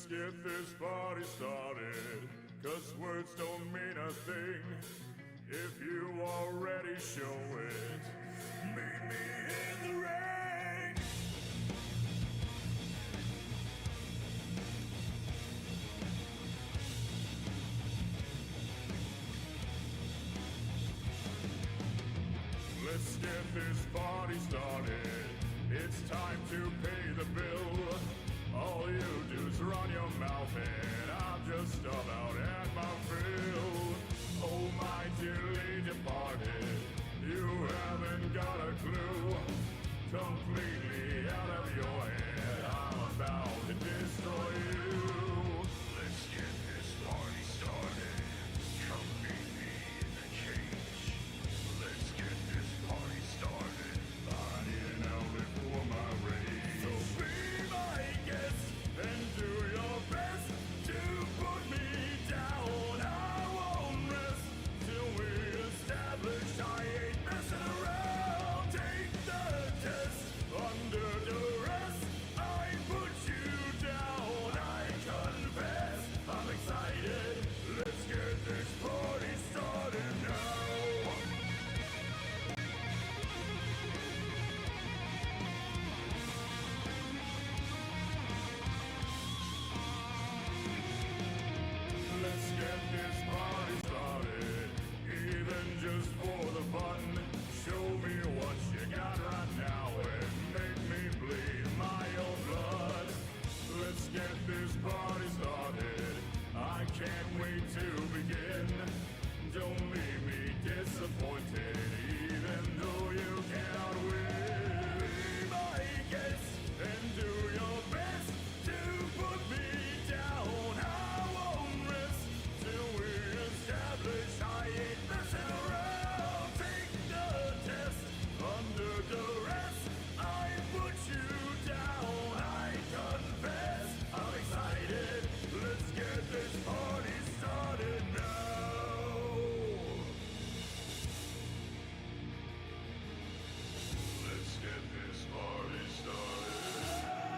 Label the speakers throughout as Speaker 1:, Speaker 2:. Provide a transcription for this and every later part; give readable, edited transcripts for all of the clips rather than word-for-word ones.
Speaker 1: Let's get this party started, 'cause words don't mean a thing if you already show it. Meet me in the rain. Let's get this party started. It's time to pay the bill. All you do is run your mouth and I'm just about at my fill. Oh my dearly departed, you haven't got a clue. Completely out of your head, I'm about to destroy you. Let's get this party started. Come meet me in the cage. Let's get this party started. I need an outlet for my rage. So be my guest and do your best to put me down. I won't rest till we establish I ain't messing around. Take the test under duress. I put you down. I confess, I'm excited. Let's get this party started now. Let's get this party started, even just for the fun. Show me what you got right now and make me bleed my own blood. Let's get this party started, I can't wait to begin. Don't leave me disappointed, even though you cannot win. Be my guest and do your best to put me down. I won't rest till we establish I ain't messing around. Take the test under duress. I put you down. I confess, I'm excited. Let's get this party started now. Let's get this party started.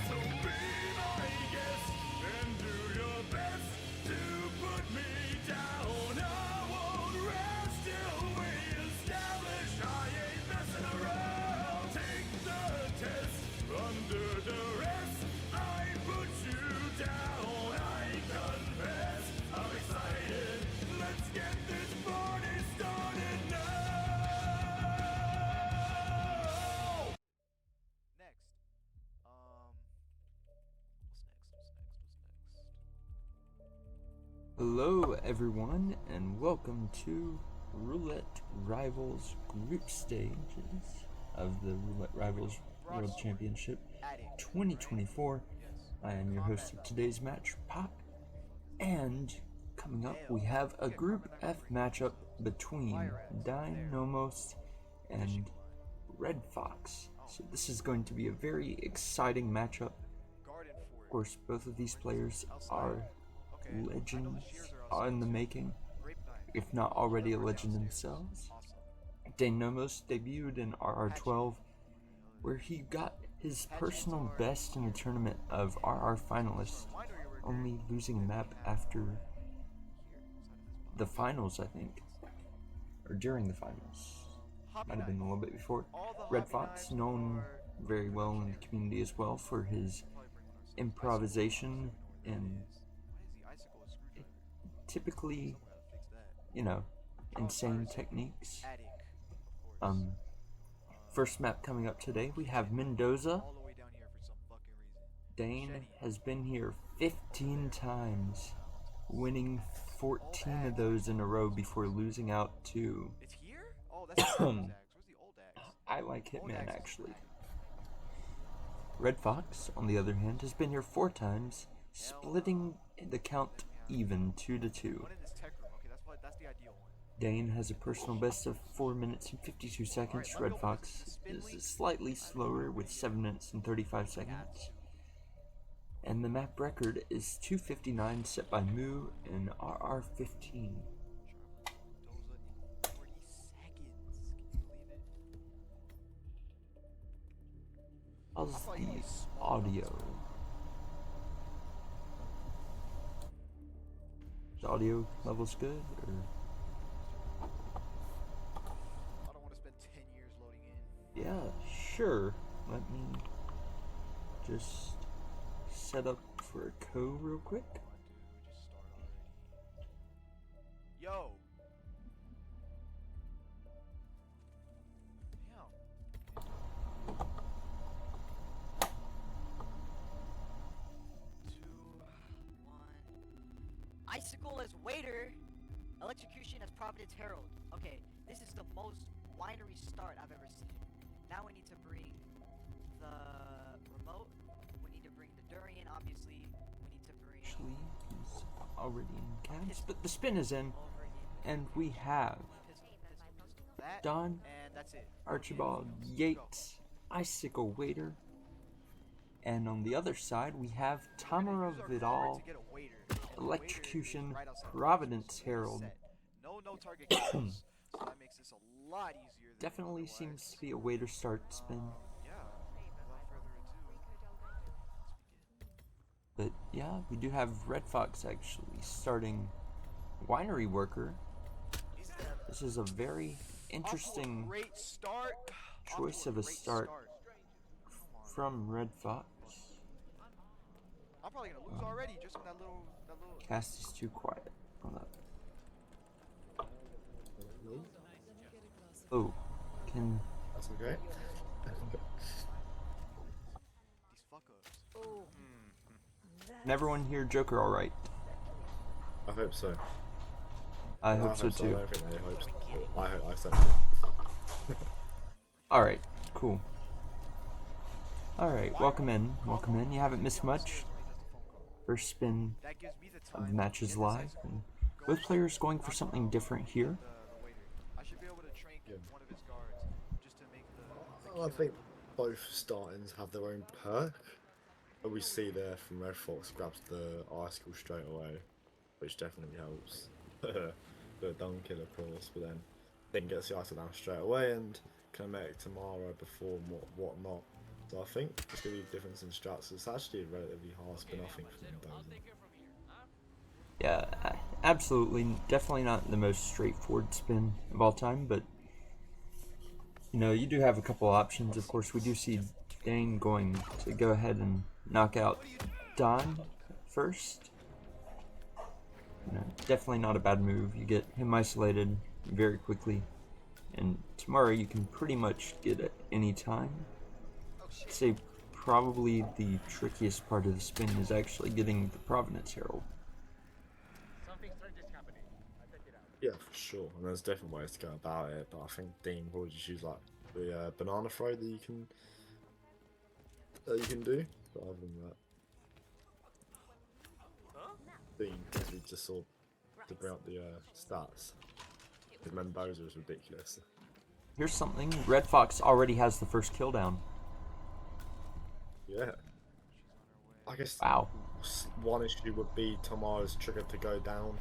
Speaker 1: So be my guest and do your best to put me down. I won't rest till we establish I ain't messing around. Take the test under duress. I put you down. I confess, I'm excited. Let's get this party started now.
Speaker 2: Next. What's next?
Speaker 3: Hello everyone and welcome to Roulette Rivals group stages of the Roulette Rivals World Championship 2024. I am your host of today's match, Pop, and coming up we have a Group F matchup between Dein, Nomos, and Redfox. So this is going to be a very exciting matchup. Of course, both of these players are legends in the making, if not already a legend themselves. Dein Nomos debuted in RR12, where he got his personal best in a tournament of RR finalists, only losing a map after the finals, I think, or during the finals. Might have been a little bit before. Redfox, known very well in the community as well for his improvisation and typically, insane techniques. First map coming up today, we have Mendoza. Dein has been here 15 times, winning 14 of those in a row before losing out to
Speaker 2: It's here? Oh, that's the old axe. Where's the old axe?
Speaker 3: I Like
Speaker 2: Old
Speaker 3: Hitman,
Speaker 2: axe is
Speaker 3: actually.
Speaker 2: back.
Speaker 3: Redfox, on the other hand, has been here 4 times, splitting the count even 2-2.
Speaker 2: One in this tech room. Okay, that's the ideal one.
Speaker 3: Dane has a personal best of 4 minutes and 52 seconds. Redfox is slightly slower with 7 minutes and 35 seconds. And the map record is 2:59, set by Moo and RR15.
Speaker 2: Doza in 40 seconds. Can you believe it?
Speaker 3: How's the audio? The audio levels good, or?
Speaker 2: I don't want to spend 10 years loading in.
Speaker 3: Yeah, sure. Let me just set up for a co real quick.
Speaker 2: Come on, dude. Just start already. Yo. Damn. 2, 1.
Speaker 4: Icicle as waiter. Electrocution as Providence Herald. Okay, this is the most winery start I've ever seen. Now we need to bring the remote. We need to bring the durian, obviously. We need to bring
Speaker 3: Actually, he's already in cams, but the spin is in,
Speaker 4: over in
Speaker 3: and we have
Speaker 2: Pistol. That,
Speaker 3: Don,
Speaker 2: and that's it.
Speaker 3: Archibald, Yates, Icicle Waiter, and on the other side we have Tamara Vidal, Electrocution, Providence Herald.
Speaker 2: No target kills, so that makes this a lot easier than
Speaker 3: Definitely
Speaker 2: otherwise.
Speaker 3: seems to be a waiter start spin,
Speaker 2: Yeah, without further ado,
Speaker 3: but yeah, we do have Redfox actually starting Winery Worker. This is a very interesting
Speaker 2: great start.
Speaker 3: choice of a start from Redfox.
Speaker 2: I'm probably gonna lose already just from that little.
Speaker 3: Cast is too quiet. Hold up. Oh, can
Speaker 5: That's okay.
Speaker 2: These fuck ups.
Speaker 3: can everyone hear Joker all right?
Speaker 5: I hope so.
Speaker 3: I hope so too.
Speaker 5: I don't think they hope so. I hope I said
Speaker 3: All right, cool. All right, welcome in, welcome in. You haven't missed much. First spin
Speaker 2: That gives me the
Speaker 3: of
Speaker 2: time
Speaker 3: the matches live, and both players going for something different here.
Speaker 2: the waiter. I should be able to train one of his guards just to make the
Speaker 5: I think both startings have their own perk. But we see there from Redfox grabs the icicle straight away, which definitely helps. The dunk kill of course, but then gets the icicle down straight away and can make Tamara before whatnot. So I think there's going to be a difference in strats. It's actually a relatively hard spin, I think, from Doza.
Speaker 3: Yeah, absolutely. Definitely not the most straightforward spin of all time, but you know, you do have a couple options. Of course, we do see Dane going to go ahead and knock out Don first. You know, definitely not a bad move. You get him isolated very quickly, and tomorrow you can pretty much get at any time. I'd say probably the trickiest part of the spin is actually getting the Providence Herald.
Speaker 5: Yeah, for sure. And there's different ways to go about it, but I think Dean probably just use like the banana throw that you can do. But other than that, Dean, as we just saw to bring up the stats, his Mendoza is ridiculous.
Speaker 3: Here's something. Redfox already has the first kill down.
Speaker 5: Yeah. I guess
Speaker 3: Wow.
Speaker 5: one issue would be Tamara's trigger to go down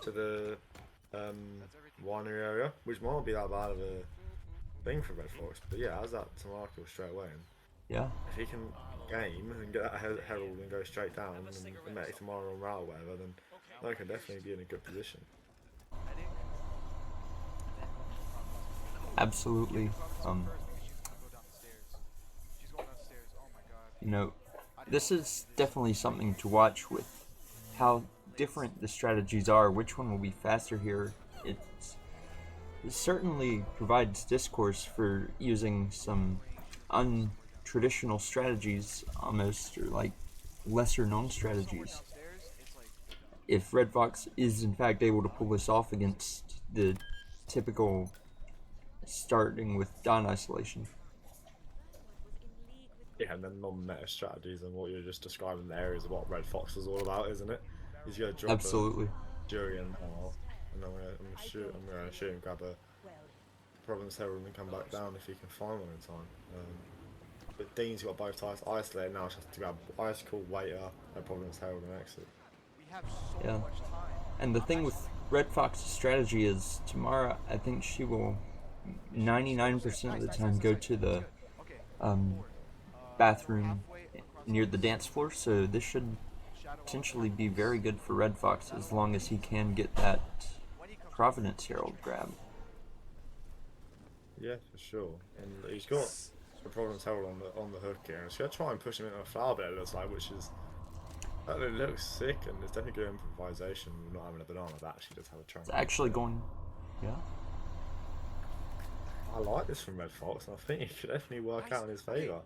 Speaker 5: to the winery area, which might not be that bad of a thing for Redfox, but yeah, has that Tamara kill straight away, and
Speaker 3: Yeah.
Speaker 5: if he can game and get that Herald and go straight down and make Tamara on route or whatever, then they can definitely be in a good position.
Speaker 3: Absolutely. You know, this is definitely something to watch with how different the strategies are. Which one will be faster here? It certainly provides discourse for using some untraditional strategies, almost, or like lesser known strategies. if Redfox is in fact able to pull this off against the typical starting with Dein isolation.
Speaker 5: Yeah, and then non-meta strategies and what you're just describing there is what Redfox is all about, isn't it? He's gonna drop
Speaker 3: Absolutely.
Speaker 5: a Jurian now, and I'm gonna shoot him, grab a Providence Herald and come back down if he can find one in time. But Dean's got both types isolated now, just has to grab Icicle, Waiter, and Providence Herald and exit.
Speaker 2: We have so
Speaker 3: Yeah.
Speaker 2: much time.
Speaker 3: And the thing with Red Fox's strategy is Tamara, I think she will 99% of the time go to the
Speaker 2: Okay.
Speaker 3: bathroom near the dance floor, so this should potentially be very good for Red Fox as long as he can get that Providence Herald grab.
Speaker 5: Yeah, for sure. And he's got the Providence Herald on the hook here. And he's gonna try and push him into a flower bed, it looks like, which is it looks sick, and it's definitely good improvisation. Not having a banana, but actually just have a train.
Speaker 3: It's actually going, yeah.
Speaker 5: I like this from Redfox, and I think it could definitely work out in his favour.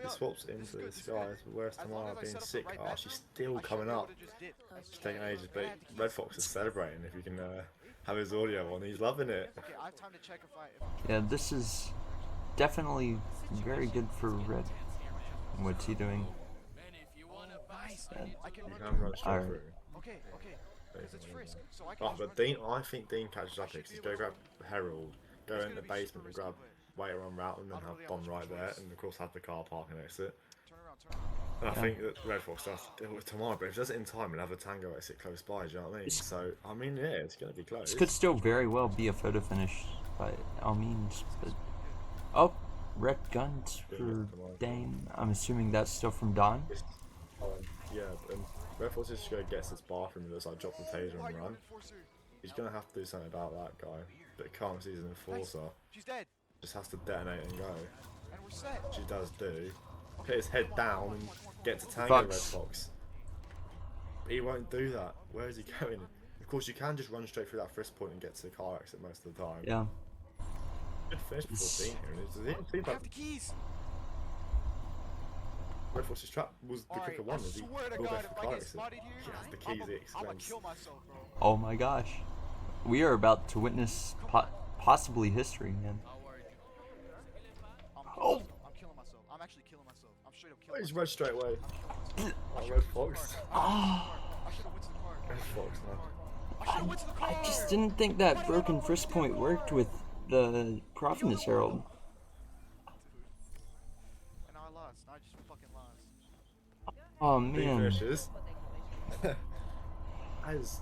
Speaker 5: He swaps into this guy, whereas Tamara being sick, she's still coming up. She's taking ages, but Redfox is celebrating if you can have his audio on. He's loving it.
Speaker 2: Okay, I have time to check if
Speaker 3: Yeah, this is definitely very good for Red. What's he doing?
Speaker 2: I can
Speaker 5: You
Speaker 2: run
Speaker 5: can run straight
Speaker 3: Alright.
Speaker 5: through.
Speaker 2: Okay, because it's Frisk, so I can
Speaker 5: Oh,
Speaker 2: just
Speaker 5: but
Speaker 2: run
Speaker 5: Dean,
Speaker 2: through.
Speaker 5: I think Dean catches up here because he's going to grab Herald, go in the basement and grab Waiter on route, and then have Bomb right there, and of course have the car park and exit.
Speaker 2: Turn around.
Speaker 5: And I think that Redfox does deal with tomorrow, but if he does it in time, we'll have a Tango exit close by, do you know what I mean? So, I mean, yeah, it's going to be close.
Speaker 3: This could still very well be a photo finish by all means, but... Oh, red guns for Dane. I'm assuming that's still from Dein.
Speaker 5: Yeah, and Redfox is just going to get to this bathroom and just like drop the taser and run. He's going to have to do something about that guy, but he can't see he's an enforcer.
Speaker 2: She's dead,
Speaker 5: Just has to detonate and go.
Speaker 2: and we're set.
Speaker 5: Which he does do. Put his head down and get to Tango
Speaker 3: Fox.
Speaker 5: Redfox. But he won't do that. Where is he going? Of course, you can just run straight through that frisk point and get to the car exit most of the time.
Speaker 3: Yeah.
Speaker 5: Good finish before being here. Does he even see
Speaker 2: I
Speaker 5: that
Speaker 2: have the keys.
Speaker 5: Redfox's trap was the quicker one?
Speaker 2: I
Speaker 5: Is he
Speaker 2: swear to
Speaker 5: will go
Speaker 2: God,
Speaker 5: for
Speaker 2: if
Speaker 5: the
Speaker 2: I
Speaker 5: car
Speaker 2: get
Speaker 5: exit?
Speaker 2: spotted here,
Speaker 5: He has the keys, he
Speaker 2: I'm gonna
Speaker 5: explains.
Speaker 2: kill myself, bro.
Speaker 3: Oh my gosh. We are about to witness possibly history, man. Oh!
Speaker 2: I'm killing myself. I'm actually killing myself. I'm straight up
Speaker 5: Oh,
Speaker 2: killing
Speaker 5: he's
Speaker 2: myself.
Speaker 5: red straight away. Oh,
Speaker 2: I
Speaker 5: Redfox.
Speaker 2: should have went to the car.
Speaker 5: Redfox, man.
Speaker 2: I should have went to the car.
Speaker 3: I just didn't think that broken frisk point worked with the Providence Herald.
Speaker 2: And now I lost. Now I just fucking lost.
Speaker 3: Oh
Speaker 5: Big
Speaker 3: man.
Speaker 5: finishes. As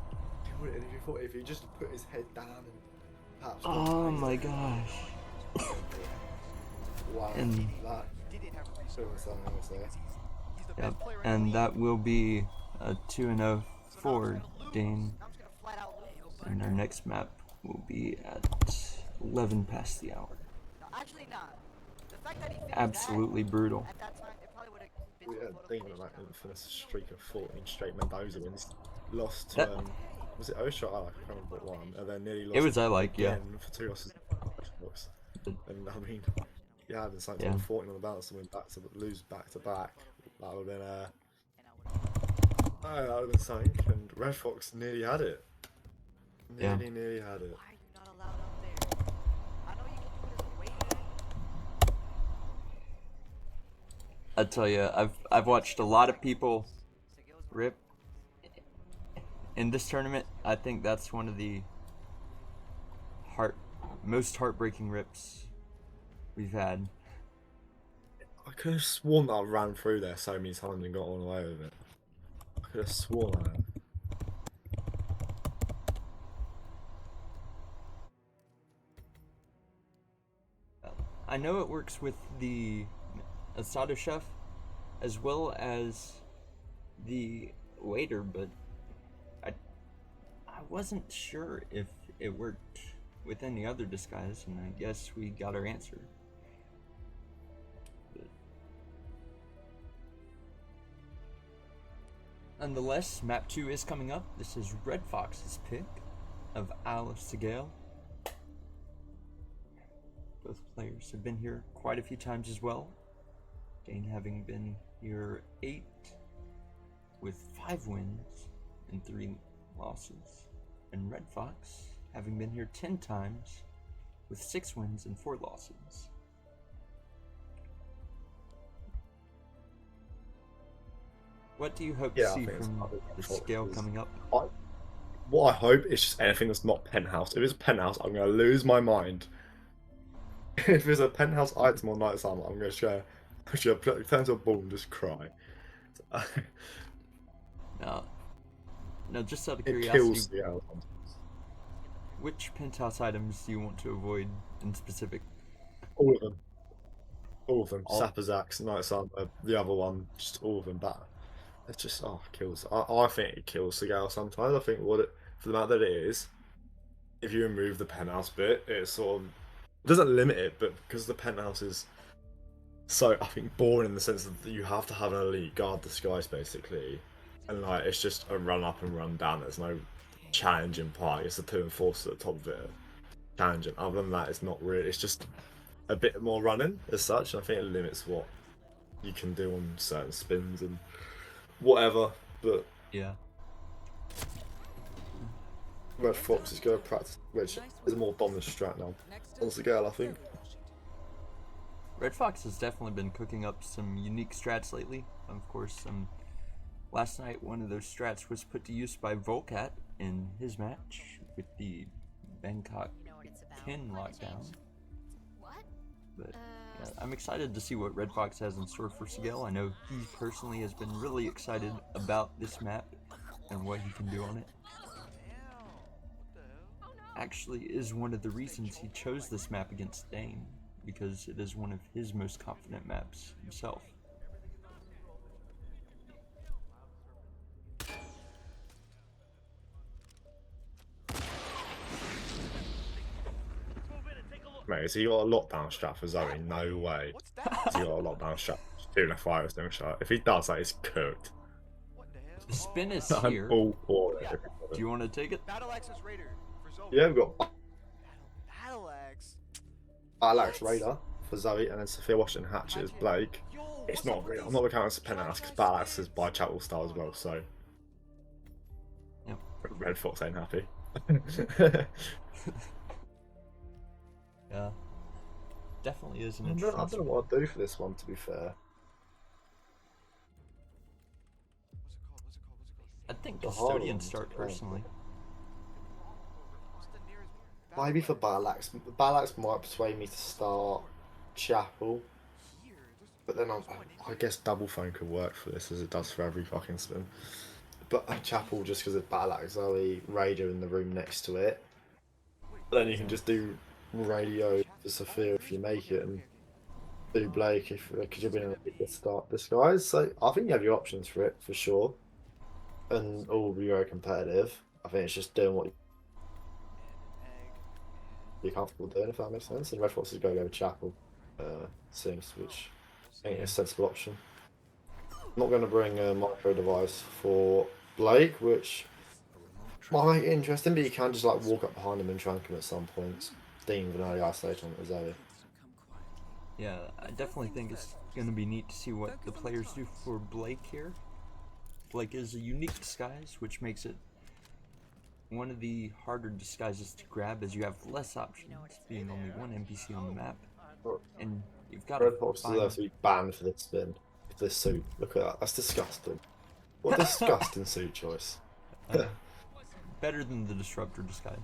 Speaker 5: if he just put his head down and perhaps.
Speaker 3: Oh my gosh.
Speaker 5: Wow.
Speaker 3: And
Speaker 5: That
Speaker 2: Didn't have a
Speaker 5: should have something else there.
Speaker 2: He's the
Speaker 3: yep,
Speaker 2: best player in the
Speaker 3: and
Speaker 2: league.
Speaker 3: that will be a 2-0 for Dane.
Speaker 4: I'm just gonna flat out lose.
Speaker 3: And our next map will be at 11 past the hour.
Speaker 4: No, actually not. The fact that he finished
Speaker 3: Absolutely brutal.
Speaker 4: that, at that time, it probably would have been
Speaker 5: We
Speaker 4: a
Speaker 5: had
Speaker 4: photo
Speaker 5: Dean
Speaker 4: finish.
Speaker 5: on that infamous streak of 14 straight Mendoza wins. Lost to,
Speaker 3: That-
Speaker 5: was it Oshot? I can't remember what one. And then nearly lost
Speaker 3: It was I like, yeah.
Speaker 5: again for 2 losses. And I mean, yeah, it's like
Speaker 3: Yeah.
Speaker 5: 14 on the balance and win back to lose back to back. That would have been
Speaker 4: And I would've-
Speaker 5: that would have been something. And Redfox nearly had it.
Speaker 3: Yeah.
Speaker 5: Nearly had it.
Speaker 4: Why are you not allowed up there? I know you can do it as a weight.
Speaker 3: I tell you, I've watched a lot of people rip in this tournament. I think that's one of the most heartbreaking rips we've had.
Speaker 5: I could have sworn that I ran through there so many times and got all the way with it. I could have sworn I had.
Speaker 3: I know it works with the Asado Chef as well as the waiter, but I wasn't sure if it worked with any other disguise, and I guess we got our answer. But nonetheless, map 2 is coming up. This is Red Fox's pick of Alice Segale. Both players have been here quite a few times as well. Dane having been here 8 with 5 wins and 3 losses, and Redfox having been here 10 times with 6 wins and 4 losses. What do you hope to
Speaker 5: Yeah, I
Speaker 3: see
Speaker 5: think it's
Speaker 3: from
Speaker 5: probably
Speaker 3: the
Speaker 5: Redfox
Speaker 3: scale
Speaker 5: is-
Speaker 3: coming up?
Speaker 5: What I hope is just anything that's not penthouse. If it's a penthouse, I'm gonna lose my mind. If it's a penthouse item or night armor, I'm gonna turn to a ball and just cry.
Speaker 3: Now, just out of
Speaker 5: It
Speaker 3: curiosity,
Speaker 5: kills the L.
Speaker 3: which penthouse items do you want to avoid in specific?
Speaker 5: All of them. All of them.
Speaker 3: All-
Speaker 5: Sapper's Axe, Knight's Armor, the other one, just all of them. That it just kills. I think it kills the Gale sometimes. I think for the amount that it is, if you remove the penthouse bit, it sort of it doesn't limit it, but because the penthouse is so I think boring in the sense that you have to have an elite guard disguise basically, and like it's just a run up and run down. There's no challenging part. It's the 2 and 4 at the top of it. Challenging. Other than that, it's not really. It's just a bit more running as such. And I think it limits what you can do on certain spins and whatever. But
Speaker 3: Yeah.
Speaker 5: Redfox is going to practice, which is a more dominant strat now. On the girl, I think.
Speaker 3: Redfox has definitely been cooking up some unique strats lately. Of course, last night one of those strats was put to use by Volcat in his match with the Bangkok pin lockdown. But yeah, I'm excited to see what Redfox has in store for Sigel. I know he personally has been really excited about this map and what he can do on it. Actually is one of the reasons he chose this map against Dein, because it is one of his most confident maps himself.
Speaker 5: Mate, has he got a lockdown strat for Zoe? No way.
Speaker 2: What's that?
Speaker 5: Has he got a lockdown strat? Doing a fire stone shot. If he does that, he's cooked.
Speaker 2: What the hell?
Speaker 3: The spin is
Speaker 5: I'm
Speaker 3: here.
Speaker 5: all for it.
Speaker 3: Do you want to take it?
Speaker 2: Battle Axe's Raider for Zoe.
Speaker 5: Yeah, we've got
Speaker 2: Battle Axe.
Speaker 5: Alex Raider for Zoe, and then Sophia Washington Hatchet as Blake.
Speaker 2: Yo,
Speaker 5: It's
Speaker 2: what's
Speaker 5: not
Speaker 2: up with
Speaker 5: real. I'm
Speaker 2: these
Speaker 5: not counting as Penthouse because Battle Axe is by Chapel Star as well, so
Speaker 3: Yep.
Speaker 5: Red Fox ain't happy.
Speaker 3: Yeah. Definitely is an
Speaker 5: I
Speaker 3: interesting.
Speaker 5: don't know what I'd do for this one, to be fair.
Speaker 2: What's it called?
Speaker 3: I think
Speaker 5: The hard
Speaker 3: Custodian
Speaker 5: ones,
Speaker 3: start
Speaker 5: yeah.
Speaker 3: personally.
Speaker 2: What's the nearest battle
Speaker 5: Maybe for
Speaker 2: axe?
Speaker 5: Battle Axe. Battle Axe might persuade me to start Chapel,
Speaker 2: Here,
Speaker 5: but then I guess Double Phone could work for this as it does for every fucking spin. But Chapel just because it's Battle Axe, Zoe, Radio in the room next to it. But then you can just do Radio for Sophia if you make it, and do Blake if because you'll be able to start disguise. So I think you have your options for it for sure, and all will be very competitive. I think it's just doing what
Speaker 2: and an egg.
Speaker 5: you're comfortable doing, if that makes sense. And Red Fox is going to go with Chapel, seems, which I think is a sensible option. I'm not going to bring a micro device for Blake, which might make it interesting, but you can just like walk up behind him and trank him at some points. Dean with an early isolation on Zoe.
Speaker 3: Yeah, I definitely think it's going to be neat to see what the players do for Blake here. Blake is a unique disguise, which makes it one of the harder disguises to grab as you have less options, being only one NPC on the map. And you've got
Speaker 5: Red
Speaker 3: to
Speaker 5: Fox
Speaker 3: find...
Speaker 5: deserves to be banned for this spin. For this suit. Look at that. That's disgusting. What a disgusting suit choice.
Speaker 3: better than the Disruptor disguise.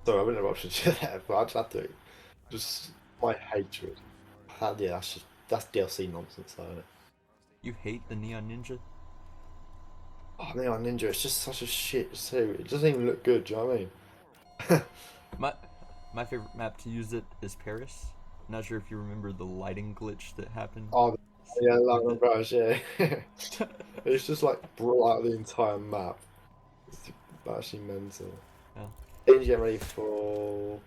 Speaker 5: Sorry, I wouldn't have options there, but I just had to. Just my hatred. Yeah, that's DLC nonsense, though, isn't it?
Speaker 3: You hate the Neon Ninja?
Speaker 5: Oh, Neon Ninja, it's just such a shit suit. It doesn't even look good, do you know what I mean?
Speaker 3: My favorite map to use it is Paris. Not sure if you remember the lighting glitch that happened.
Speaker 5: Oh, yeah, London Brush, yeah. It's just like brought out the entire map. It's actually mental.
Speaker 3: Yeah.
Speaker 5: Dean's getting ready for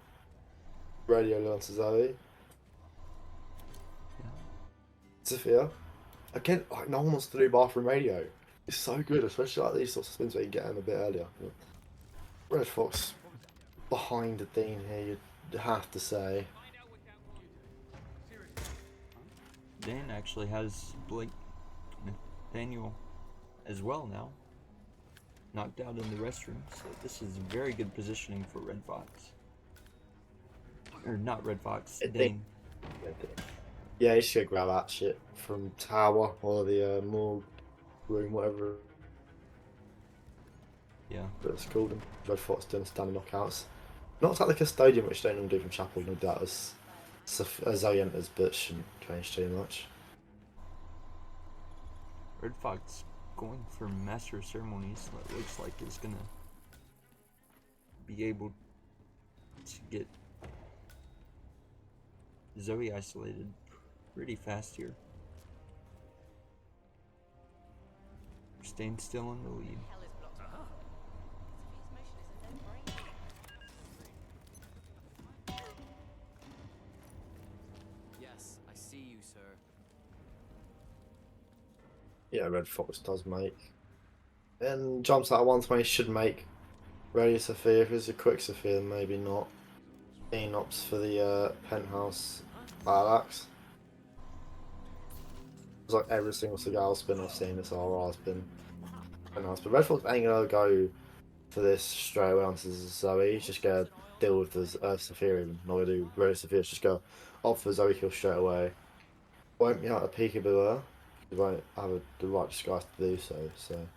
Speaker 5: Radio Leon to Zoe.
Speaker 3: Yeah.
Speaker 5: Sophia. Again, like no one wants to do bathroom radio. It's so good, especially like these sorts of spins where you get them a bit earlier. Red Fox behind the Dean here, you'd have to say.
Speaker 3: Dan actually has Blake Nathaniel as well now. knocked out in the restroom, so this is very good positioning for Redfox. Or not Redfox, Dane.
Speaker 5: Yeah, he's gonna grab that shit from tower or the morgue room, whatever
Speaker 3: Yeah.
Speaker 5: it's called. And Red Fox doing standing knockouts. Not like the custodian, which they don't do from chapel. No doubt as Zoe enters, but shouldn't change too much.
Speaker 3: Redfox going for Master of Ceremonies. That looks like is gonna be able to get Zoe isolated pretty fast here. Staying still in the lead.
Speaker 2: Yes, I see you, sir.
Speaker 5: Yeah, Red Fox does make. And jumps out of 120 should make. Ready Sophia, if it's a quick Sophia, then maybe not. Enops for the penthouse Parallax. It's like every single cigar spin I've seen this RR spin. Penthouse. But Red Fox ain't gonna go for this straight away onto Zoe. He's just gonna deal with the Sophia, even not gonna do Ready Sophia, just go opt for Zoe kill straight away. Won't be out of peekaboo her. He won't have the right disguise to do so, so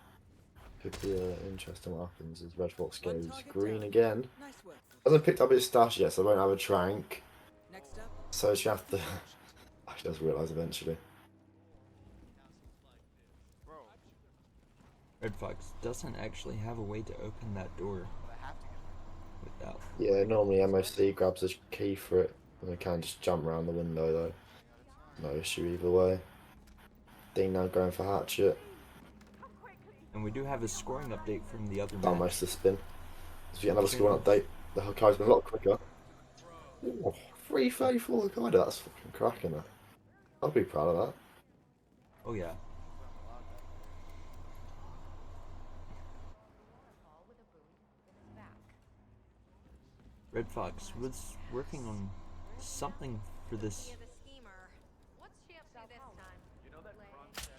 Speaker 5: could be interesting what happens as Red Fox goes green again. Hasn't picked up his stash yet, so I won't have a trank. So she have to. She does realise eventually.
Speaker 3: Redfox doesn't actually have a way to open that door without.
Speaker 5: Yeah, normally MOC grabs a key for it, and they can just jump around the window though. No issue either way. Dean now going for Hatchet.
Speaker 3: And we do have a scoring update from the other
Speaker 5: Done
Speaker 3: match.
Speaker 5: most of the spin. As we get another scoring update, the Hokkaido's been a lot quicker. Ooh, 334 Hokkaido, that's fucking cracking that. I'll be proud of that.
Speaker 3: Oh yeah. Redfox was working on something for this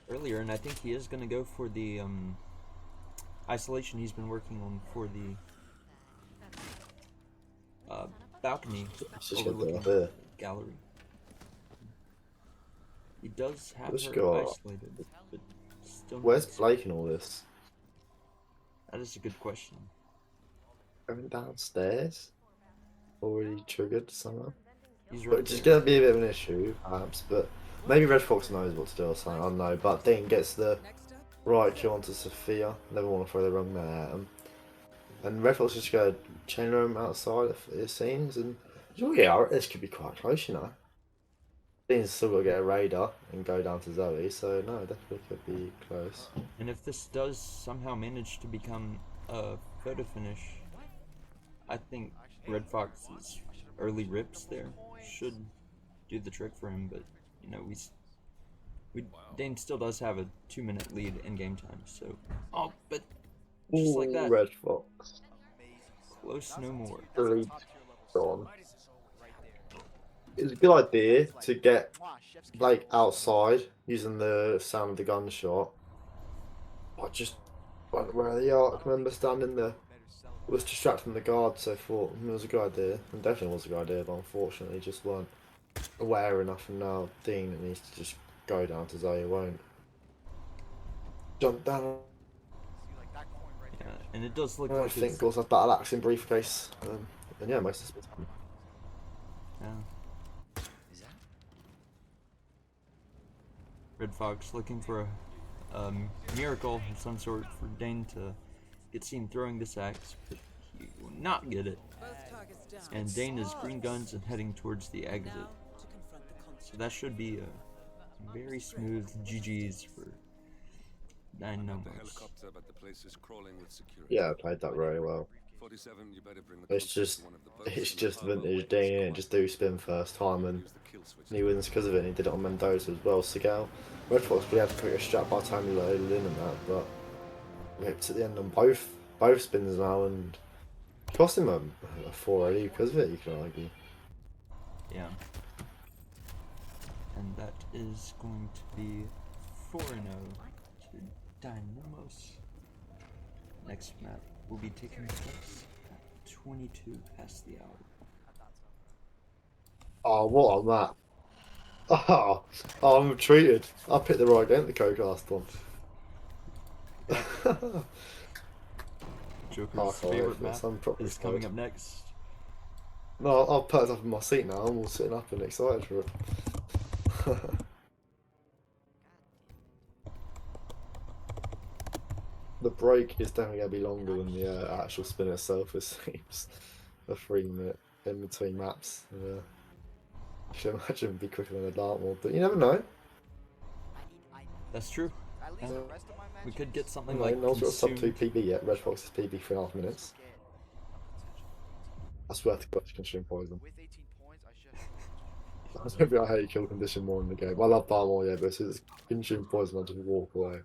Speaker 3: earlier, and I think he is going to go for the isolation he's been working on for the balcony overlooking the gallery. He does have her isolated, but still.
Speaker 5: Where's Blake in all this?
Speaker 3: That is a good question.
Speaker 5: Going downstairs? Already triggered somehow?
Speaker 3: He's right
Speaker 5: Which is
Speaker 3: there.
Speaker 5: going to be a bit of an issue, perhaps, but maybe Red Fox knows what to do or something, I don't know. But Dean gets the right kill onto Sophia. Never want to throw the wrong man at him. And Red Fox is just going to chain room outside, it seems. And yeah, this could be quite close, you know. Dean's still got to get a radar and go down to Zoe, so no, definitely could be close.
Speaker 3: And if this does somehow manage to become a photo finish, I think Red Fox's early rips there should do the trick for him. But you know, Dane still does have a 2-minute lead in game time. So but just like that,
Speaker 5: Red Fox.
Speaker 3: close no more.
Speaker 5: Really gone. It's a good idea to get Blake outside using the sound of the gunshot. I just went where they are. I can remember standing there. It was distracting the guard, so I thought it was a good idea. And definitely was a good idea, but unfortunately just weren't aware enough. And now Dean needs to just go down to Zoe, won't jump down.
Speaker 3: Yeah, and it does look
Speaker 5: I
Speaker 3: like
Speaker 5: think
Speaker 3: it's,
Speaker 5: also battle axe in briefcase. And yeah, most of it's
Speaker 3: yeah. Red Fox looking for a miracle of some sort for Dane to get seen throwing this axe, but he will not get it. And Dane is green guns and heading towards the exit. So that should be a very smooth GG's for Dein Nomos.
Speaker 5: yeah, I played that very well. It's just vintage Dean, just do spin first time and he wins because of it, and he did it on Mendoza as well. Segal, Red Fox probably had to put a strap by the time he loaded in and that, but ripped at the end on both spins now and cost him a 480 because of it, you can argue.
Speaker 3: Yeah. And that is going to be 4-0 to Dein Nomos. next map will be taking place at 22 past the hour.
Speaker 2: I thought so.
Speaker 5: Oh, what a map. Oh, I'm treated. I picked the right game to co-cast on.
Speaker 3: Joker's
Speaker 5: can't wait
Speaker 3: favorite
Speaker 5: for
Speaker 3: map
Speaker 5: this. I'm properly
Speaker 3: is coming
Speaker 5: scared.
Speaker 3: up next.
Speaker 5: No, I've perked up in my seat now. I'm all sitting up and excited for it. The break is definitely going to be longer than the actual spin itself, it seems. A 3 minute in between maps. I should imagine it'd be quicker than a Dartmoor, but you never know.
Speaker 3: That's true.
Speaker 2: At least the rest of my matches.
Speaker 3: We could get something
Speaker 5: Like,
Speaker 3: like
Speaker 5: no one's got sub 2
Speaker 3: consumed.
Speaker 5: PB yet. Redfox is PB 3.5 minutes.
Speaker 2: Get a potential.
Speaker 5: I swear to God, you consume poison.
Speaker 2: With 18 points, I should.
Speaker 5: Maybe I hate kill condition more in the game. I love Dartmoor, yeah, but as soon as it's consume poison, I'll just walk away.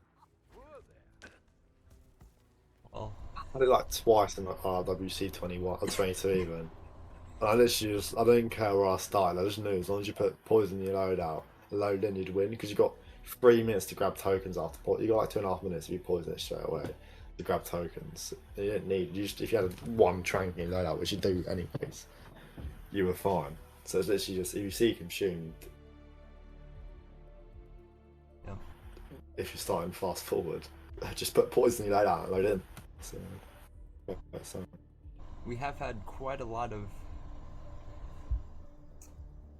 Speaker 3: Well,
Speaker 5: I did like twice in like RRWC 21 or 22 even. And I literally just, I didn't care where I started, I just knew as long as you put poison in your load in, you'd win, because you got 3 minutes to grab tokens after poison. You got like 2.5 minutes if you poison it straight away to grab tokens. You didn't need, you just, if you had one trank in your loadout, which you do anyways, you were fine. So it's literally just, if you see consumed,
Speaker 3: yeah.
Speaker 5: if you're starting fast forward, just put poison in your loadout and load in. So,
Speaker 3: We have had quite a lot of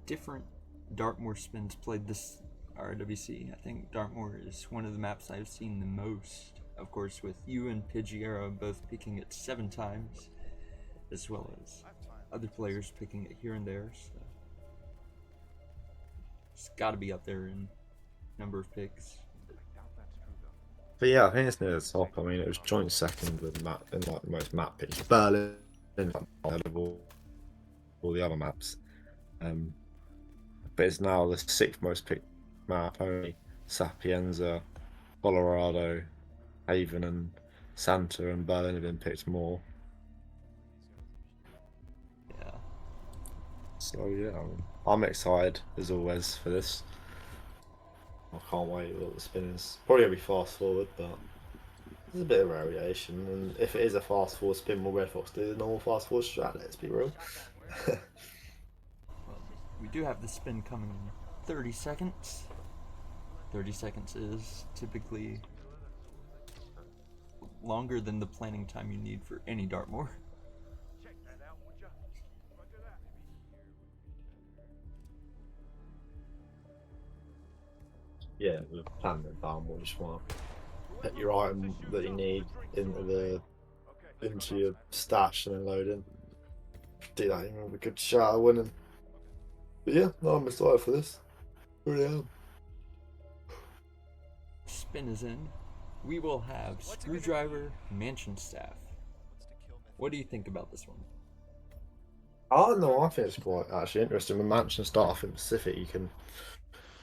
Speaker 3: different Dartmoor spins played this RRWC. I think Dartmoor is one of the maps I've seen the most. Of course, with you and Pidgeotto both picking it 7 times, as well as other players picking it here and there. So it's got to be up there in number of picks.
Speaker 5: but yeah, I think it's near the top. I mean, it was joint second with map in like the most map picks. Berlin, ahead of all the other maps. But it's now the 6th most picked map. Only Sapienza, Colorado, Haven, and Santa and Berlin have been picked more.
Speaker 3: Yeah.
Speaker 5: So yeah, I'm excited as always for this. I can't wait what the spin is. Probably gonna be fast forward, but there's a bit of variation. And if it is a fast forward spin, will Redfox do the normal fast forward strat? Let's be real.
Speaker 3: Well, we do have the spin coming in 30 seconds. 30 seconds is typically longer than the planning time you need for any Dartmoor.
Speaker 5: Yeah, the plan it down. What you just want to put your item that you need into your stash and then load in. Do that, you know, we could shout at winning. But yeah, no, I'm excited for this. Really am.
Speaker 3: Spin is in. We will have Screwdriver Mansion Staff. What do you think about this one?
Speaker 5: Oh no, I think it's quite actually interesting. With Mansion Staff in Pacific, you can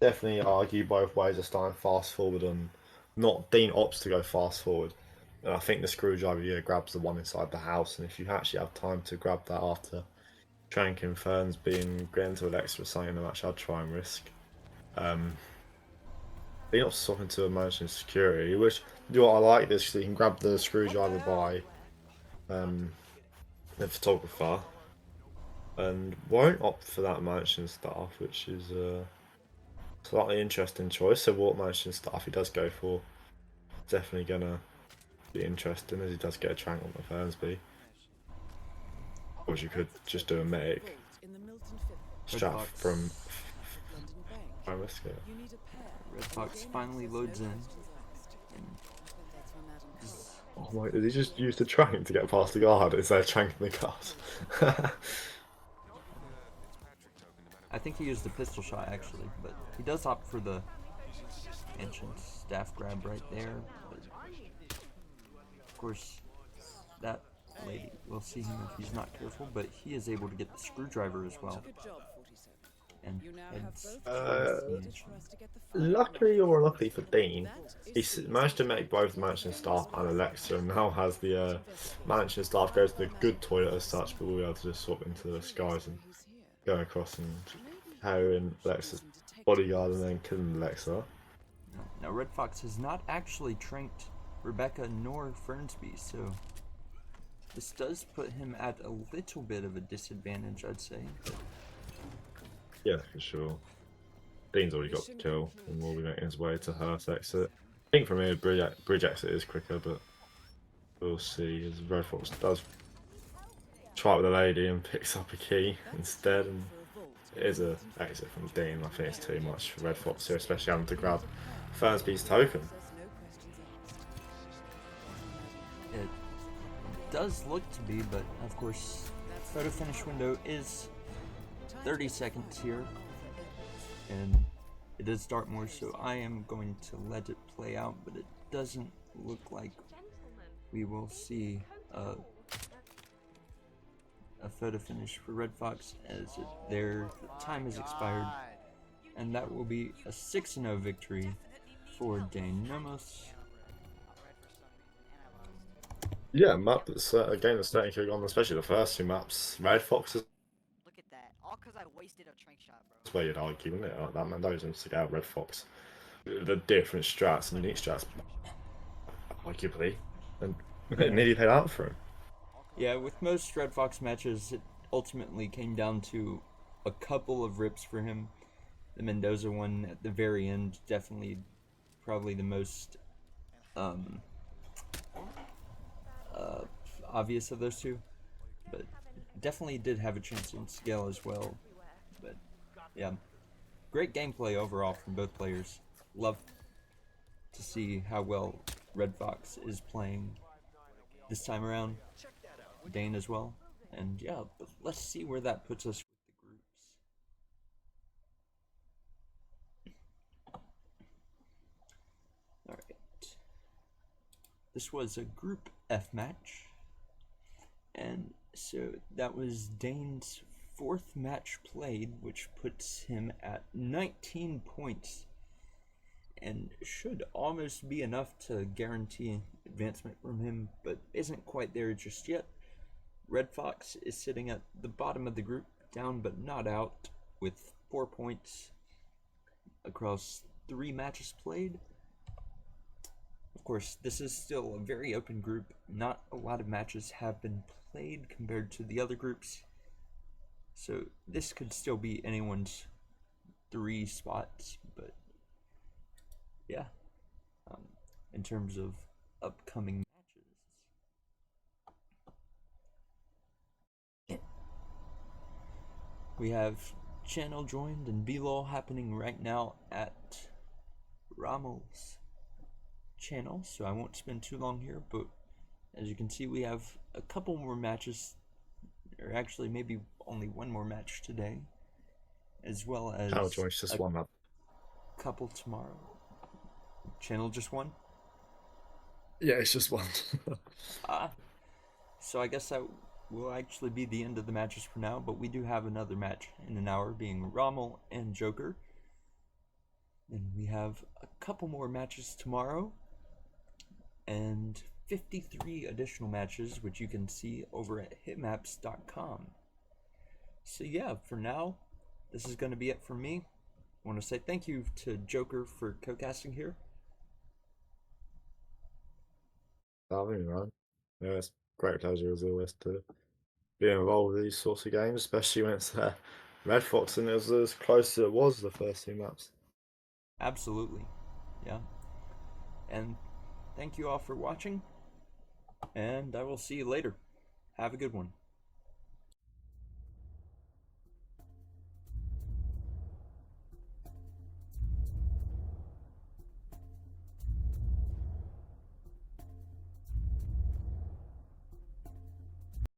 Speaker 5: definitely argue both ways of starting fast forward and not Dean opts to go fast forward. And I think the Screwdriver here grabs the one inside the house, and if you actually have time to grab that after Tranking Ferns being getting to Alexa or something, then actually I'd try and risk. Being not swapping to a mansion security, which you know what I like this, so you can grab the Screwdriver by the photographer, and won't opt for that mansion staff, which is a slightly interesting choice. So what mansion staff he does go for, definitely gonna be interesting, as he does get a trank on the Fernsby. Or you could just do a medic strap from risk it.
Speaker 3: Redfox finally loads in.
Speaker 5: Oh my, did he just use the trank to get past the guard instead of tranking the guard?
Speaker 3: I think he used the pistol shot actually, but he does opt for the mansion staff grab right there. But of course, that lady will see him if he's not careful, but he is able to get the Screwdriver as well. And heads towards the mansion.
Speaker 5: Luckily or unluckily for Dean, he managed to make both mansion staff and Alexa, and now has the mansion staff go to the good toilet as such, but we'll be able to just swap into the skies and go across and carry in Alexa's bodyguard and then killing Alexa.
Speaker 3: Now Redfox has not actually tranked Rebecca nor Fernsby, so this does put him at a little bit of a disadvantage, I'd say.
Speaker 5: Yeah, for sure. Dean's already got the kill and will be making his way to Hearth exit. I think from here, bridge exit is quicker, but we'll see as Redfox does try it with a lady and picks up a key instead. And it is an exit from Dean. I think it's too much for Redfox here, especially having to grab Fernsby's token.
Speaker 3: It does look to be, but of course, photo finish window is 30 seconds here, and it is Dartmoor, so I am going to let it play out, but it doesn't look like we will see a photo finish for Redfox, as their time has expired, and that will be a 6-0 victory for Dein Nomos.
Speaker 5: Yeah, map that's a game that's starting to go on, especially the first two maps. Redfox is
Speaker 4: Look at that. All because I wasted a trank shot, bro.
Speaker 5: where you'd argue, isn't it? Like, that man doesn't stick out Redfox. The different strats and unique strats, arguably, and it nearly paid out for him.
Speaker 3: Yeah, with most Redfox matches, it ultimately came down to a couple of rips for him. The Mendoza one at the very end, definitely probably the most obvious of those two, but definitely did have a chance in scale as well. But yeah, great gameplay overall from both players. Love to see how well Redfox is playing this time around. Dein as well. And yeah, but let's see where that puts us with the groups. Alright. This was a Group F match. And so that was Dane's 4th match played, which puts him at 19 points. And should almost be enough to guarantee advancement from him, but isn't quite there just yet. Redfox is sitting at the bottom of the group, down but not out, with 4 points across 3 matches played. Of course, this is still a very open group. Not a lot of matches have been played compared to the other groups, so this could still be anyone's 3 spots, but yeah, in terms of upcoming matches. We have channel joined and B-Lol happening right now at Rommel's channel, so I won't spend too long here, but as you can see, we have a couple more matches, or actually maybe only one more match today, as well as
Speaker 5: Channel joins just one map.
Speaker 3: Couple tomorrow. Channel just one?
Speaker 5: Yeah, it's just one.
Speaker 3: So I guess that will actually be the end of the matches for now, but we do have another match in an hour, being Rommel and Jokerj. And we have a couple more matches tomorrow, and 53 additional matches, which you can see over at hitmaps.com. So yeah, for now, this is going to be it from me. I want to say thank you to Jokerj for co-casting here.
Speaker 5: Man. Yeah, it's a great pleasure as always to be involved with these sorts of games, especially when it's Redfox and it was as close as it was the first 2 maps.
Speaker 3: Absolutely. Yeah. And thank you all for watching, and I will see you later. Have a good one.